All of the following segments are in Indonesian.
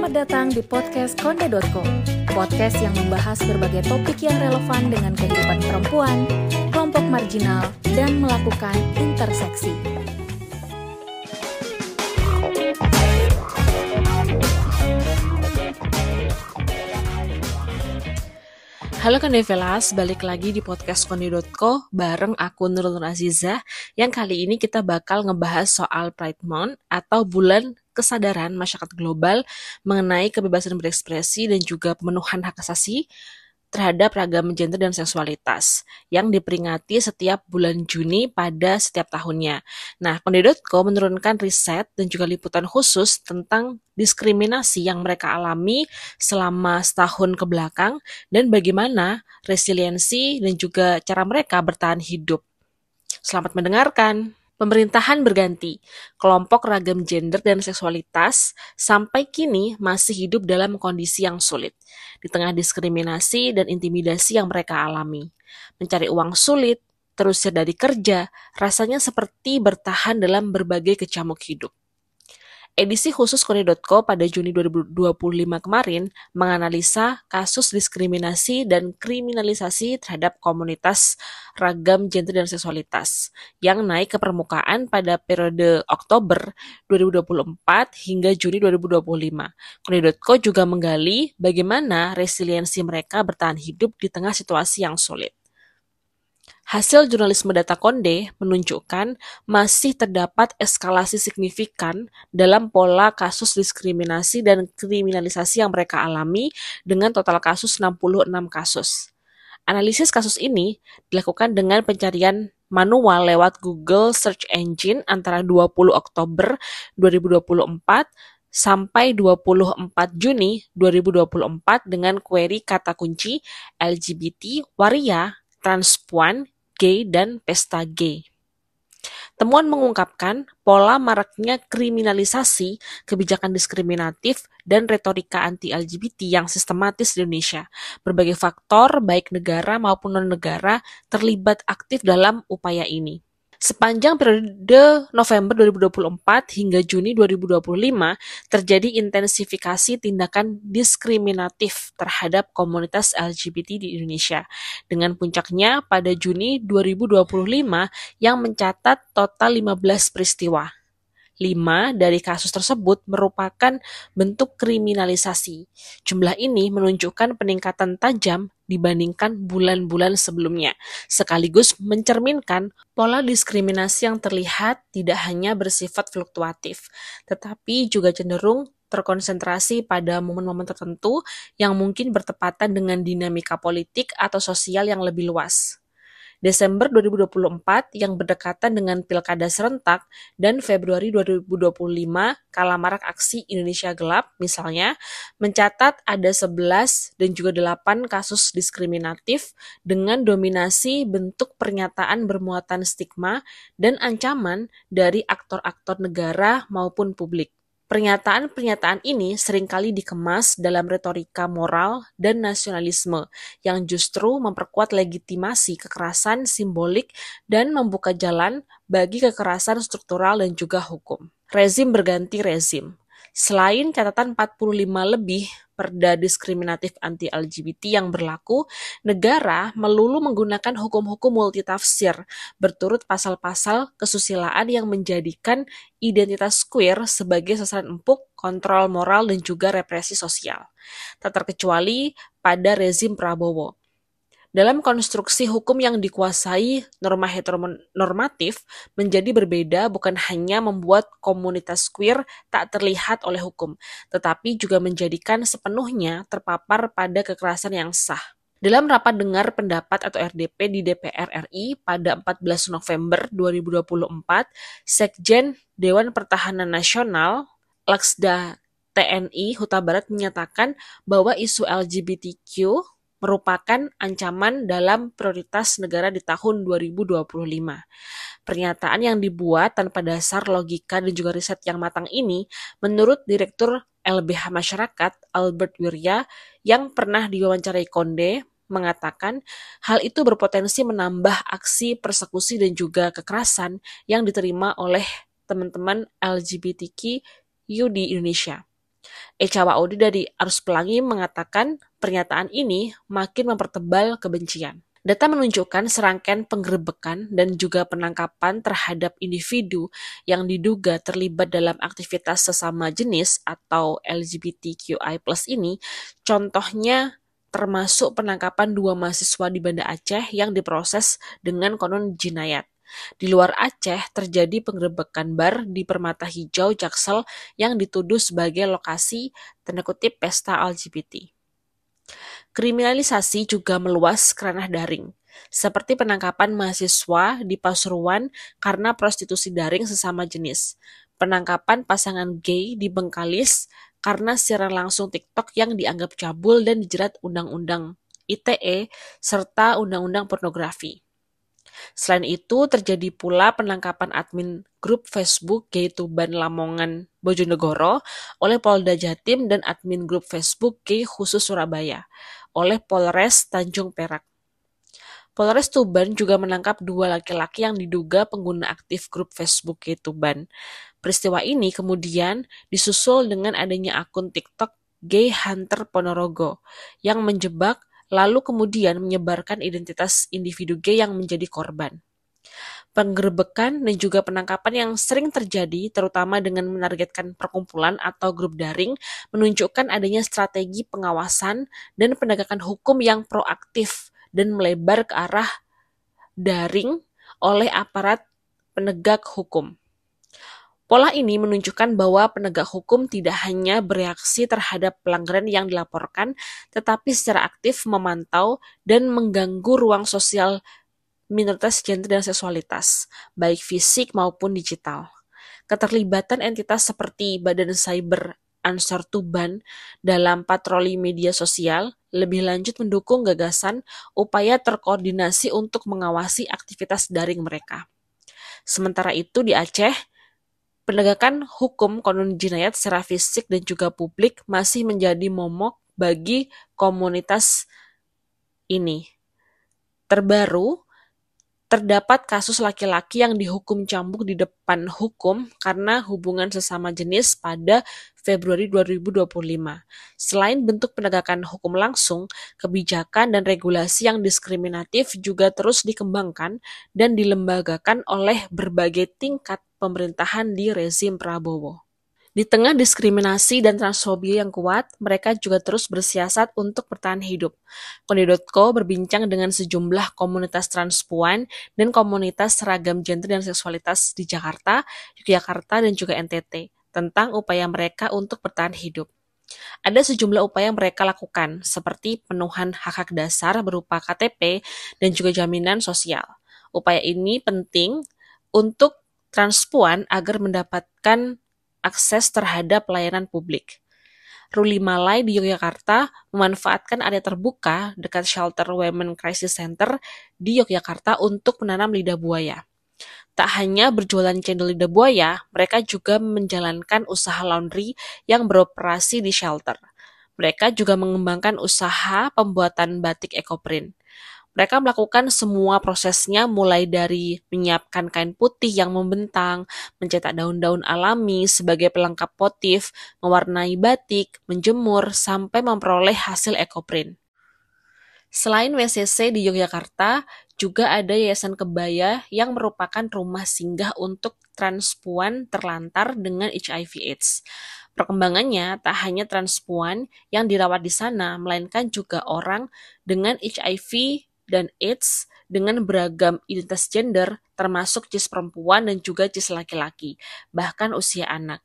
Selamat datang di podcast Konde.co, podcast yang membahas berbagai topik yang relevan dengan kehidupan perempuan, kelompok marginal, dan melakukan interseksi. Halo Kondevelas, balik lagi di podcast Konde.co bareng aku Nurul Azizah, yang kali ini kita bakal ngebahas soal Pride Month atau bulan kesadaran masyarakat global mengenai kebebasan berekspresi dan juga pemenuhan hak asasi terhadap ragam gender dan seksualitas yang diperingati setiap bulan Juni pada setiap tahunnya. Nah, Konde.co menurunkan riset dan juga liputan khusus tentang diskriminasi yang mereka alami selama setahun ke belakang dan bagaimana resiliensi dan juga cara mereka bertahan hidup. Selamat mendengarkan. Pemerintahan berganti, kelompok ragam gender dan seksualitas sampai kini masih hidup dalam kondisi yang sulit, di tengah diskriminasi dan intimidasi yang mereka alami. Mencari uang sulit, terusir dari kerja, rasanya seperti bertahan dalam berbagai kecamuk hidup. Edisi khusus Konde.co pada Juni 2025 kemarin menganalisa kasus diskriminasi dan kriminalisasi terhadap komunitas ragam gender dan seksualitas yang naik ke permukaan pada periode Oktober 2024 hingga Juni 2025. Konde.co juga menggali bagaimana resiliensi mereka bertahan hidup di tengah situasi yang sulit. Hasil jurnalisme data Konde menunjukkan masih terdapat eskalasi signifikan dalam pola kasus diskriminasi dan kriminalisasi yang mereka alami dengan total kasus 66 kasus. Analisis kasus ini dilakukan dengan pencarian manual lewat Google Search Engine antara 20 Oktober 2024 sampai 24 Juni 2024 dengan query kata kunci LGBT, waria, transpuan, gay, dan pesta gay. Temuan mengungkapkan pola maraknya kriminalisasi, kebijakan diskriminatif, dan retorika anti-LGBT yang sistematis di Indonesia. Berbagai faktor, baik negara maupun non-negara, terlibat aktif dalam upaya ini. Sepanjang periode November 2024 hingga Juni 2025, terjadi intensifikasi tindakan diskriminatif terhadap komunitas LGBT di Indonesia, dengan puncaknya pada Juni 2025 yang mencatat total 15 peristiwa. 5 dari kasus tersebut merupakan bentuk kriminalisasi. Jumlah ini menunjukkan peningkatan tajam dibandingkan bulan-bulan sebelumnya, sekaligus mencerminkan pola diskriminasi yang terlihat tidak hanya bersifat fluktuatif, tetapi juga cenderung terkonsentrasi pada momen-momen tertentu yang mungkin bertepatan dengan dinamika politik atau sosial yang lebih luas. Desember 2024 yang berdekatan dengan Pilkada serentak dan Februari 2025 kala marak aksi Indonesia Gelap misalnya, mencatat ada 11 dan juga 8 kasus diskriminatif dengan dominasi bentuk pernyataan bermuatan stigma dan ancaman dari aktor-aktor negara maupun publik. Pernyataan-pernyataan ini seringkali dikemas dalam retorika moral dan nasionalisme yang justru memperkuat legitimasi kekerasan simbolik dan membuka jalan bagi kekerasan struktural dan juga hukum. Rezim berganti rezim. Selain catatan 45 lebih perda diskriminatif anti-LGBT yang berlaku, negara melulu menggunakan hukum-hukum multitafsir berturut pasal-pasal kesusilaan yang menjadikan identitas queer sebagai sasaran empuk, kontrol moral, dan juga represi sosial. Tak terkecuali pada rezim Prabowo. Dalam konstruksi hukum yang dikuasai norma heteronormatif menjadi berbeda bukan hanya membuat komunitas queer tak terlihat oleh hukum, tetapi juga menjadikan sepenuhnya terpapar pada kekerasan yang sah. Dalam rapat dengar pendapat atau RDP di DPR RI pada 14 November 2024, Sekjen Dewan Pertahanan Nasional, Laksda TNI Huta Barat menyatakan bahwa isu LGBTQ merupakan ancaman dalam prioritas negara di tahun 2025. Pernyataan yang dibuat tanpa dasar logika dan juga riset yang matang ini, menurut Direktur LBH Masyarakat Albert Wirya yang pernah diwawancarai Konde, mengatakan hal itu berpotensi menambah aksi persekusi dan juga kekerasan yang diterima oleh teman-teman LGBTQ di Indonesia. Echa Waudi dari Arus Pelangi mengatakan pernyataan ini makin mempertebal kebencian. Data menunjukkan serangkaian penggerebekan dan juga penangkapan terhadap individu yang diduga terlibat dalam aktivitas sesama jenis atau LGBTQI+ ini, contohnya termasuk penangkapan 2 mahasiswa di Banda Aceh yang diproses dengan konon jinayat. Di luar Aceh, terjadi penggerebekan bar di Permata Hijau, Jaksel yang dituduh sebagai lokasi tanda kutip pesta LGBT. Kriminalisasi juga meluas ke ranah daring, seperti penangkapan mahasiswa di Pasuruan karena prostitusi daring sesama jenis, penangkapan pasangan gay di Bengkalis karena siaran langsung TikTok yang dianggap cabul dan dijerat Undang-Undang ITE serta Undang-Undang Pornografi. Selain itu, terjadi pula penangkapan admin grup Facebook Gay Tuban Lamongan Bojonegoro oleh Polda Jatim dan admin grup Facebook Gay khusus Surabaya oleh Polres Tanjung Perak. Polres Tuban juga menangkap 2 laki-laki yang diduga pengguna aktif grup Facebook Gay Tuban. Peristiwa ini kemudian disusul dengan adanya akun TikTok Gay Hunter Ponorogo yang menjebak lalu kemudian menyebarkan identitas individu gay yang menjadi korban. Penggerebekan dan juga penangkapan yang sering terjadi, terutama dengan menargetkan perkumpulan atau grup daring, menunjukkan adanya strategi pengawasan dan penegakan hukum yang proaktif dan melebar ke arah daring oleh aparat penegak hukum. Pola ini menunjukkan bahwa penegak hukum tidak hanya bereaksi terhadap pelanggaran yang dilaporkan, tetapi secara aktif memantau dan mengganggu ruang sosial minoritas gender dan seksualitas, baik fisik maupun digital. Keterlibatan entitas seperti Badan Cyber Ansor Tuban dalam patroli media sosial lebih lanjut mendukung gagasan upaya terkoordinasi untuk mengawasi aktivitas daring mereka. Sementara itu di Aceh, penegakan hukum konon jinayat secara fisik dan juga publik masih menjadi momok bagi komunitas ini. Terbaru, terdapat kasus laki-laki yang dihukum cambuk di depan hukum karena hubungan sesama jenis pada Februari 2025. Selain bentuk penegakan hukum langsung, kebijakan dan regulasi yang diskriminatif juga terus dikembangkan dan dilembagakan oleh berbagai tingkat pemerintahan di rezim Prabowo. Di tengah diskriminasi dan transfobia yang kuat, mereka juga terus bersiasat untuk bertahan hidup. Konde.co berbincang dengan sejumlah komunitas transpuan dan komunitas seragam gender dan seksualitas di Jakarta, Yogyakarta, dan juga NTT tentang upaya mereka untuk bertahan hidup. Ada sejumlah upaya yang mereka lakukan, seperti pemenuhan hak-hak dasar berupa KTP dan juga jaminan sosial. Upaya ini penting untuk transpuan agar mendapatkan akses terhadap pelayanan publik. Ruli Malai di Yogyakarta memanfaatkan area terbuka dekat shelter Women Crisis Center di Yogyakarta untuk menanam lidah buaya. Tak hanya berjualan cendol lidah buaya, mereka juga menjalankan usaha laundry yang beroperasi di shelter. Mereka juga mengembangkan usaha pembuatan batik ekoprint. Mereka melakukan semua prosesnya mulai dari menyiapkan kain putih yang membentang, mencetak daun-daun alami sebagai pelengkap motif, mewarnai batik, menjemur, sampai memperoleh hasil ekoprint. Selain WCC di Yogyakarta, juga ada Yayasan Kebaya yang merupakan rumah singgah untuk transpuan terlantar dengan HIV/AIDS. Perkembangannya tak hanya transpuan yang dirawat di sana, melainkan juga orang dengan HIV dan AIDS dengan beragam identitas gender, termasuk cis perempuan dan juga cis laki-laki, bahkan usia anak.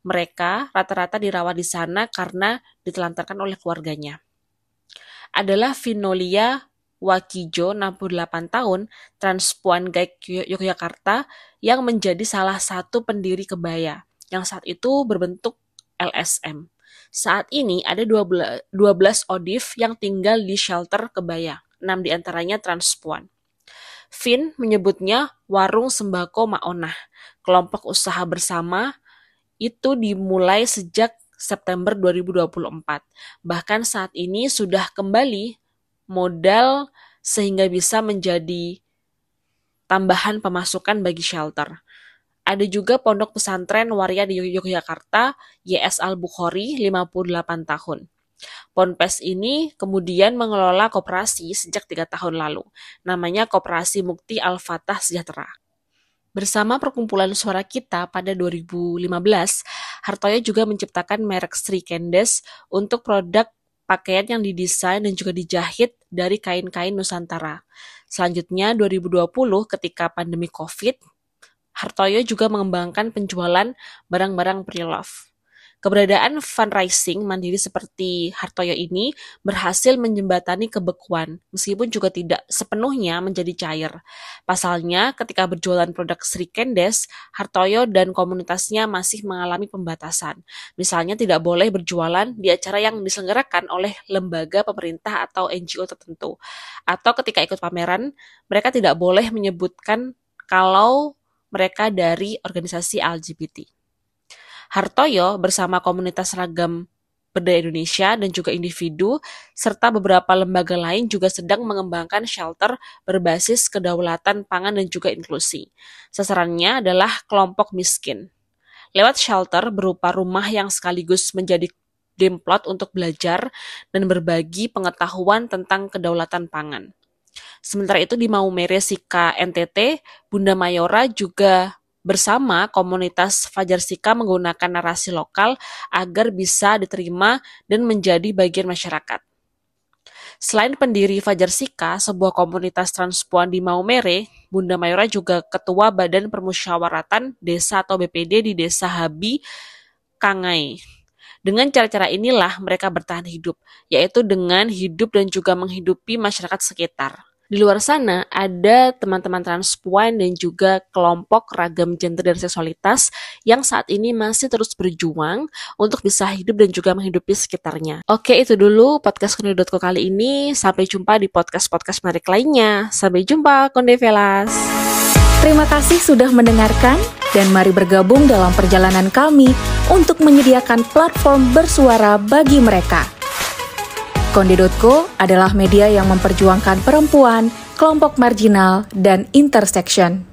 Mereka rata-rata dirawat di sana karena ditelantarkan oleh keluarganya. Adalah Vinolia Wakijo, 68 tahun, transpuan GAIK Yogyakarta yang menjadi salah satu pendiri Kebaya, yang saat itu berbentuk LSM. Saat ini ada 12 ODIF yang tinggal di shelter Kebaya. 6 diantaranya transpuan. Vin menyebutnya warung sembako Maonah. Kelompok usaha bersama itu dimulai sejak September 2024. Bahkan saat ini sudah kembali modal sehingga bisa menjadi tambahan pemasukan bagi shelter. Ada juga Pondok Pesantren Waria di Yogyakarta, YS Al-Bukhari, 58 tahun. Ponpes ini kemudian mengelola koperasi sejak 3 tahun lalu. Namanya Koperasi Mukti Al-Fatah Sejahtera. Bersama Perkumpulan Suara Kita pada 2015, Hartoyo juga menciptakan merek Sri Kendes untuk produk pakaian yang didesain dan juga dijahit dari kain-kain Nusantara. Selanjutnya, 2020 ketika pandemi COVID, Hartoyo juga mengembangkan penjualan barang-barang pre-love. Keberadaan fundraising mandiri seperti Hartoyo ini berhasil menjembatani kebekuan, meskipun juga tidak sepenuhnya menjadi cair. Pasalnya, ketika berjualan produk Sri Kendes, Hartoyo dan komunitasnya masih mengalami pembatasan. Misalnya tidak boleh berjualan di acara yang diselenggarakan oleh lembaga pemerintah atau NGO tertentu. Atau ketika ikut pameran, mereka tidak boleh menyebutkan kalau mereka dari organisasi LGBT. Hartoyo bersama komunitas Ragam Berdaya Indonesia dan juga individu serta beberapa lembaga lain juga sedang mengembangkan shelter berbasis kedaulatan pangan dan juga inklusi. Sasarannya adalah kelompok miskin. Lewat shelter berupa rumah yang sekaligus menjadi demplot untuk belajar dan berbagi pengetahuan tentang kedaulatan pangan. Sementara itu di Maumere Sika NTT, Bunda Mayora juga bersama komunitas Fajar Sika menggunakan narasi lokal agar bisa diterima dan menjadi bagian masyarakat. Selain pendiri Fajar Sika, sebuah komunitas transpuan di Maumere, Bunda Mayora juga ketua Badan Permusyawaratan Desa atau BPD di Desa Habi, Kangai. Dengan cara-cara inilah mereka bertahan hidup, yaitu dengan hidup dan juga menghidupi masyarakat sekitar. Di luar sana ada teman-teman transpuan dan juga kelompok ragam gender dan seksualitas yang saat ini masih terus berjuang untuk bisa hidup dan juga menghidupi sekitarnya. Oke, itu dulu podcast Konde.co kali ini. Sampai jumpa di podcast-podcast menarik lainnya. Sampai jumpa, Konde Velas. Terima kasih sudah mendengarkan dan mari bergabung dalam perjalanan kami untuk menyediakan platform bersuara bagi mereka. Konde.co adalah media yang memperjuangkan perempuan, kelompok marginal, dan intersection.